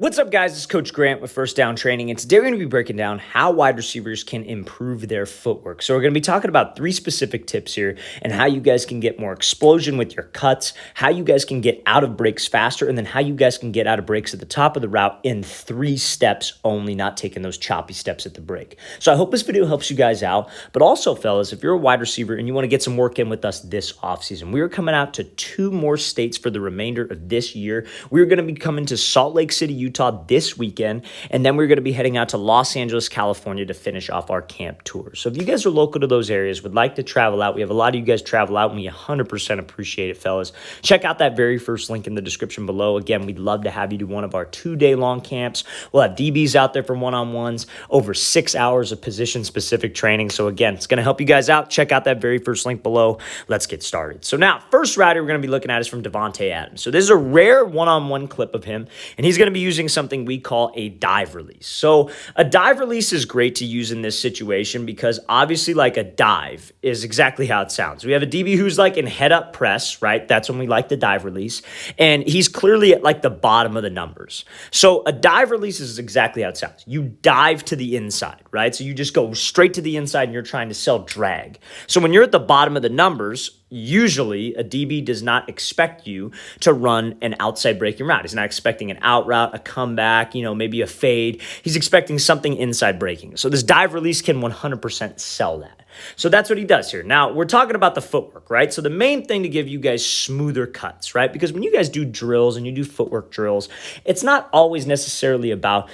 What's up, guys? It's Coach Grant with First Down Training, and today we're going to be breaking down how wide receivers can improve their footwork. So we're going to be talking about 3 specific tips here and how you guys can get more explosion with your cuts, how you guys can get out of breaks faster, and then how you guys can get out of breaks at the top of the route in 3 steps only, not taking those choppy steps at the break. So I hope this video helps you guys out, but also, fellas, if you're a wide receiver and you want to get some work in with us this offseason, we are coming out to 2 more states for the remainder of this year. We're going to be coming to Salt Lake City, Utah this weekend, and then we're going to be heading out to Los Angeles, California to finish off our camp tour. So if you guys are local to those areas, would like to travel out, we have a lot of you guys travel out, and we 100% appreciate it, fellas. Check out that very first link in the description below. Again, we'd love to have you do one of our 2-day-long camps. We'll have DBs out there for one-on-ones, over 6 hours of position-specific training. So again, it's going to help you guys out. Check out that very first link below. Let's get started. So now, first rider we're going to be looking at is from Devontae Adams. So this is a rare one-on-one clip of him, and he's going to be using something we call a dive release. So a dive release is great to use in this situation because obviously like a dive is exactly how it sounds. We have a DB who's like in head up press, right? That's when we like the dive release. And he's clearly at like the bottom of the numbers. So a dive release is exactly how it sounds. You dive to the inside, right? So you just go straight to the inside and you're trying to sell drag. So when you're at the bottom of the numbers, usually a DB does not expect you to run an outside breaking route. He's not expecting an out route, a comeback, maybe a fade. He's expecting something inside breaking. So this dive release can 100% sell that. So that's what he does here. Now, we're talking about the footwork, right? So the main thing to give you guys smoother cuts, right? Because when you guys do drills and you do footwork drills, it's not always necessarily about,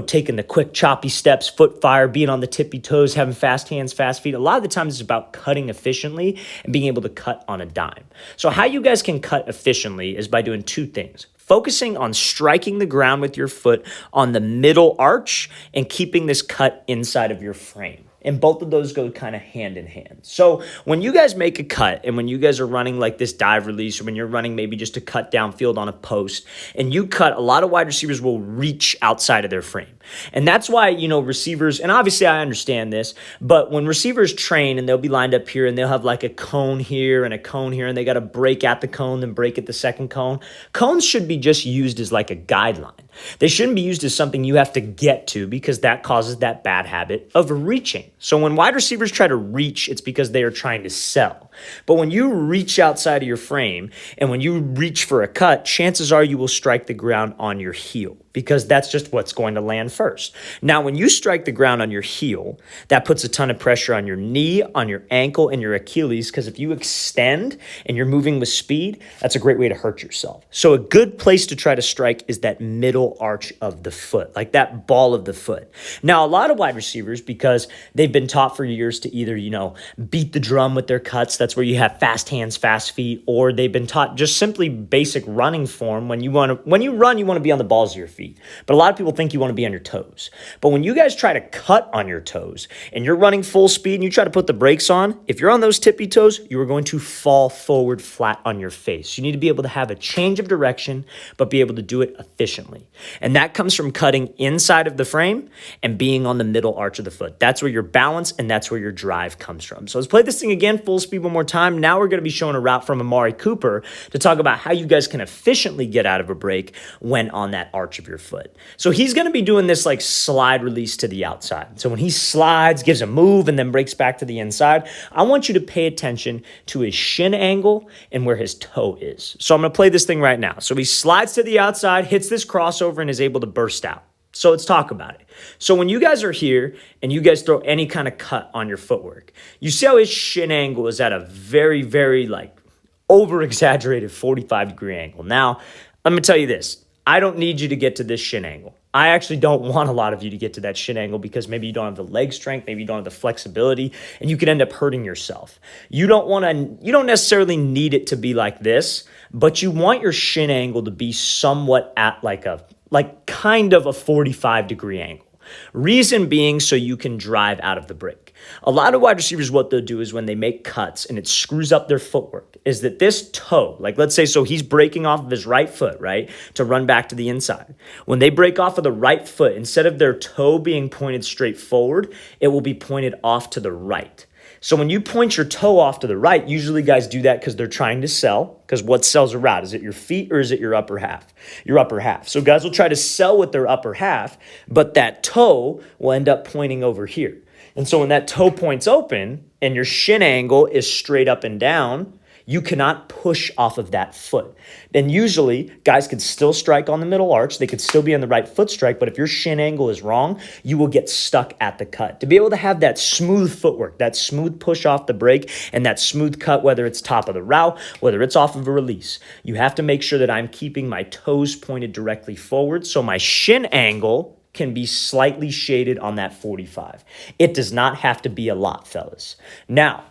taking the quick choppy steps, foot fire, being on the tippy toes, having fast hands, fast feet. A lot of the times it's about cutting efficiently and being able to cut on a dime. So how you guys can cut efficiently is by doing 2 things. Focusing on striking the ground with your foot on the middle arch and keeping this cut inside of your frame. And both of those go kind of hand in hand. So when you guys make a cut and when you guys are running like this dive release or when you're running maybe just a cut downfield on a post and you cut, a lot of wide receivers will reach outside of their frame. And that's why, receivers, and obviously I understand this, but when receivers train and they'll be lined up here and they'll have like a cone here and a cone here and they got to break at the cone, then break at the second cone. Cones should be just used as like a guideline. They shouldn't be used as something you have to get to because that causes that bad habit of reaching. So when wide receivers try to reach, it's because they are trying to sell. But when you reach outside of your frame and when you reach for a cut, chances are you will strike the ground on your heel because that's just what's going to land first. Now, when you strike the ground on your heel, that puts a ton of pressure on your knee, on your ankle, and your Achilles because if you extend and you're moving with speed, that's a great way to hurt yourself. So a good place to try to strike is that middle arch of the foot, like that ball of the foot. Now, a lot of wide receivers, because they've been taught for years to either, beat the drum with their cuts, that's where you have fast hands, fast feet, or they've been taught just simply basic running form. When you run, you want to be on the balls of your feet. But a lot of people think you want to be on your toes. But when you guys try to cut on your toes and you're running full speed and you try to put the brakes on, if you're on those tippy toes, you are going to fall forward flat on your face. You need to be able to have a change of direction, but be able to do it efficiently. And that comes from cutting inside of the frame and being on the middle arch of the foot. That's where your balance and that's where your drive comes from. So let's play this thing again, full speed one more time. Now we're going to be showing a route from Amari Cooper to talk about how you guys can efficiently get out of a break when on that arch of your foot. So he's going to be doing this like slide release to the outside. So when he slides, gives a move, and then breaks back to the inside, I want you to pay attention to his shin angle and where his toe is. So I'm going to play this thing right now. So he slides to the outside, hits this crossover, and is able to burst out. So let's talk about it. So when you guys are here and you guys throw any kind of cut on your footwork, you see how his shin angle is at a very, very over-exaggerated 45-degree angle. Now, let me tell you this. I don't need you to get to this shin angle. I actually don't want a lot of you to get to that shin angle because maybe you don't have the leg strength, maybe you don't have the flexibility, and you could end up hurting yourself. You don't necessarily need it to be like this, but you want your shin angle to be somewhat at kind of a 45-degree angle. Reason being so you can drive out of the break. A lot of wide receivers, what they'll do is when they make cuts and it screws up their footwork, is that this toe, let's say, so he's breaking off of his right foot, right, to run back to the inside. When they break off of the right foot, instead of their toe being pointed straight forward, it will be pointed off to the right. So when you point your toe off to the right, usually guys do that because they're trying to sell. Because what sells a route? Is it your feet or is it your upper half? Your upper half. So guys will try to sell with their upper half, but that toe will end up pointing over here. And so when that toe points open and your shin angle is straight up and down, you cannot push off of that foot. And usually, guys could still strike on the middle arch. They could still be on the right foot strike, but if your shin angle is wrong, you will get stuck at the cut. To be able to have that smooth footwork, that smooth push off the break, and that smooth cut, whether it's top of the route, whether it's off of a release, you have to make sure that I'm keeping my toes pointed directly forward so my shin angle can be slightly shaded on that 45. It does not have to be a lot, fellas. Now,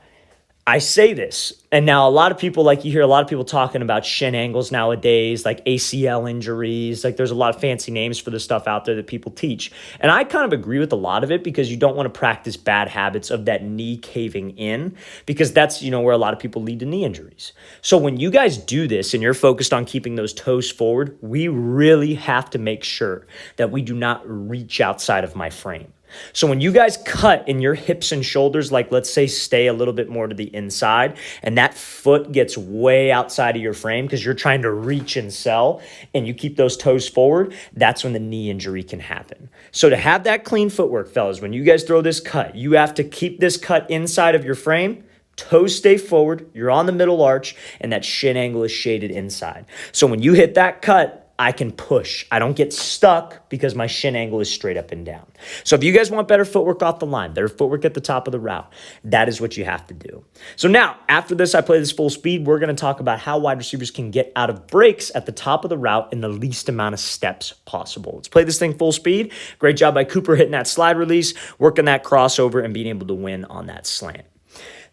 I say this, and now a lot of people, like you hear a lot of people talking about shin angles nowadays, like ACL injuries, like there's a lot of fancy names for the stuff out there that people teach. And I kind of agree with a lot of it because you don't want to practice bad habits of that knee caving in because that's, where a lot of people lead to knee injuries. So when you guys do this and you're focused on keeping those toes forward, we really have to make sure that we do not reach outside of my frame. So when you guys cut and your hips and shoulders, like let's say stay a little bit more to the inside and that foot gets way outside of your frame because you're trying to reach and sell and you keep those toes forward, that's when the knee injury can happen. So to have that clean footwork, fellas, when you guys throw this cut, you have to keep this cut inside of your frame. Toes stay forward, you're on the middle arch, and that shin angle is shaded inside. So when you hit that cut, I can push. I don't get stuck because my shin angle is straight up and down. So if you guys want better footwork off the line, better footwork at the top of the route, that is what you have to do. So now, after this, I play this full speed. We're going to talk about how wide receivers can get out of breaks at the top of the route in the least amount of steps possible. Let's play this thing full speed. Great job by Cooper hitting that slide release, working that crossover, and being able to win on that slant.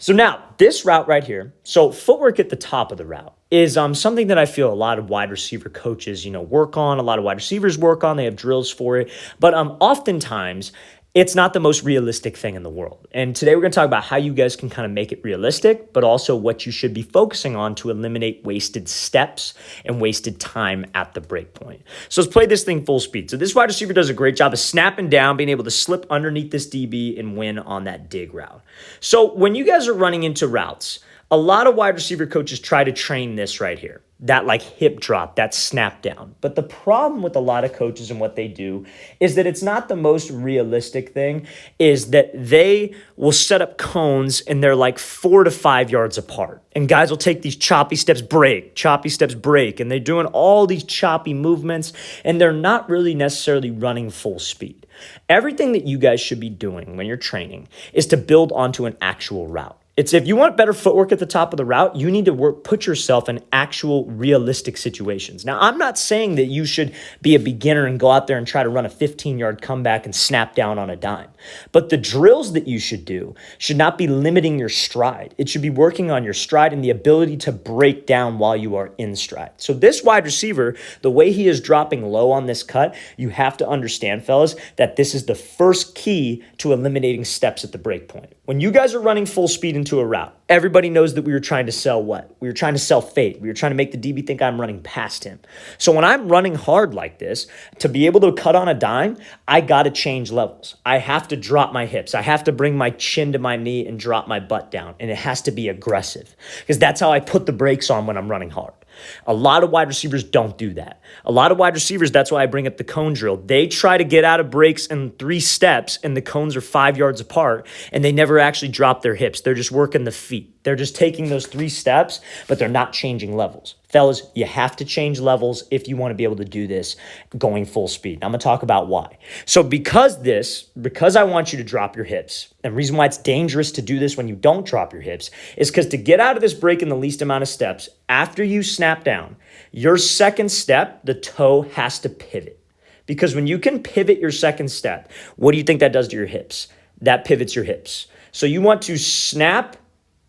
So now, this route right here, so footwork at the top of the route is something that I feel a lot of wide receiver coaches, work on, a lot of wide receivers work on. They have drills for it. But oftentimes, it's not the most realistic thing in the world. And today we're going to talk about how you guys can kind of make it realistic, but also what you should be focusing on to eliminate wasted steps and wasted time at the break point. So let's play this thing full speed. So this wide receiver does a great job of snapping down, being able to slip underneath this DB and win on that dig route. So when you guys are running into routes, a lot of wide receiver coaches try to train this right here, that like hip drop, that snap down. But the problem with a lot of coaches and what they do is that it's not the most realistic thing, is that they will set up cones and they're like 4 to 5 yards apart. And guys will take these choppy steps, break, and they're doing all these choppy movements and they're not really necessarily running full speed. Everything that you guys should be doing when you're training is to build onto an actual route. It's if you want better footwork at the top of the route, you need to put yourself in actual realistic situations. Now, I'm not saying that you should be a beginner and go out there and try to run a 15-yard comeback and snap down on a dime. But the drills that you should do should not be limiting your stride. It should be working on your stride and the ability to break down while you are in stride. So this wide receiver, the way he is dropping low on this cut, you have to understand, fellas, that this is the first key to eliminating steps at the break point. When you guys are running full speed into a route, everybody knows that we were trying to sell what? We were trying to sell fade. We were trying to make the DB think I'm running past him. So when I'm running hard like this, to be able to cut on a dime, I got to change levels. I have to drop my hips. I have to bring my chin to my knee and drop my butt down. And it has to be aggressive because that's how I put the brakes on when I'm running hard. A lot of wide receivers don't do that. A lot of wide receivers, that's why I bring up the cone drill. They try to get out of breaks in 3 steps and the cones are 5 yards apart and they never actually drop their hips. They're just working the feet. They're just taking those 3 steps, but they're not changing levels. Fellas, you have to change levels if you want to be able to do this going full speed. I'm going to talk about why. So because I want you to drop your hips, and the reason why it's dangerous to do this when you don't drop your hips is because to get out of this break in the least amount of steps, after you snap down, your second step, the toe has to pivot. Because when you can pivot your second step, what do you think that does to your hips? That pivots your hips. So you want to snap,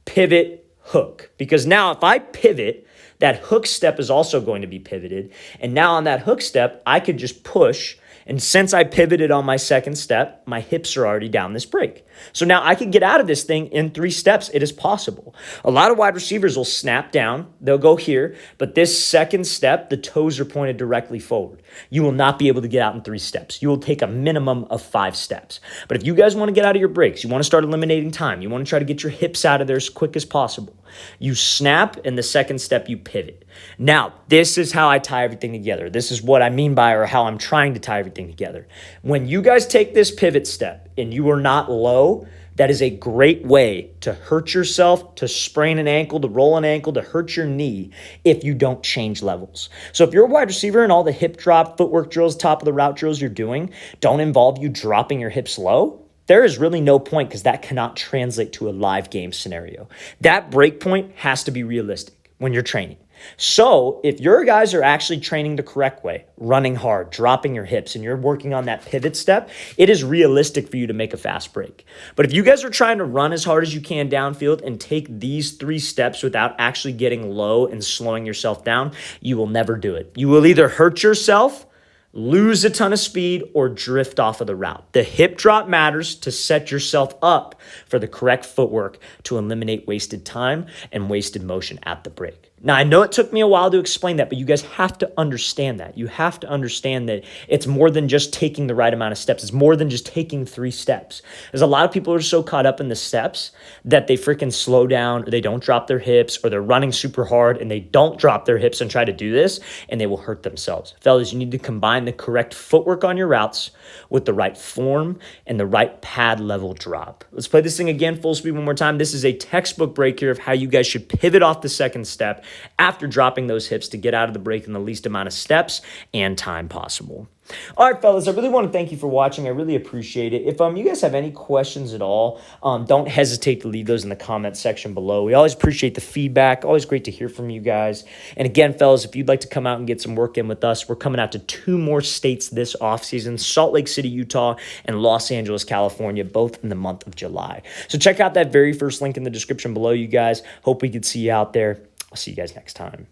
pivot, hook. Because now if I pivot, that hook step is also going to be pivoted. And now on that hook step, I could just push And since I pivoted on my second step, my hips are already down this break. So now I can get out of this thing in 3 steps. It is possible. A lot of wide receivers will snap down. They'll go here. But this second step, the toes are pointed directly forward. You will not be able to get out in 3 steps. You will take a minimum of 5 steps. But if you guys want to get out of your breaks, you want to start eliminating time, you want to try to get your hips out of there as quick as possible, you snap, and the second step, you pivot. Now, this is how I tie everything together. This is what I mean by, or how I'm trying to tie everything together. When you guys take this pivot step and you are not low, that is a great way to hurt yourself, to sprain an ankle, to roll an ankle, to hurt your knee if you don't change levels. So if you're a wide receiver and all the hip drop, footwork drills, top of the route drills you're doing don't involve you dropping your hips low, there is really no point, because that cannot translate to a live game scenario. That break point has to be realistic when you're training. So if your guys are actually training the correct way, running hard, dropping your hips, and you're working on that pivot step, it is realistic for you to make a fast break. But if you guys are trying to run as hard as you can downfield and take these 3 steps without actually getting low and slowing yourself down, you will never do it. You will either hurt yourself, lose a ton of speed, or drift off of the route. The hip drop matters to set yourself up for the correct footwork to eliminate wasted time and wasted motion at the break. Now, I know it took me a while to explain that, but you guys have to understand that. You have to understand that it's more than just taking the right amount of steps. It's more than just taking 3 steps. There's a lot of people who are so caught up in the steps that they freaking slow down, or they don't drop their hips, or they're running super hard and they don't drop their hips and try to do this, and they will hurt themselves. Fellas, you need to combine the correct footwork on your routes with the right form and the right pad level drop. Let's play this thing again full speed one more time. This is a textbook break here of how you guys should pivot off the second step after dropping those hips to get out of the break in the least amount of steps and time possible. All right, fellas, I really want to thank you for watching. I really appreciate it. If you guys have any questions at all, don't hesitate to leave those in the comment section below. We always appreciate the feedback. Always great to hear from you guys. And again, fellas, if you'd like to come out and get some work in with us, we're coming out to 2 more states this offseason: Salt Lake City, Utah, and Los Angeles, California, both in the month of July. So check out that very first link in the description below, you guys. Hope we could see you out there. I'll see you guys next time.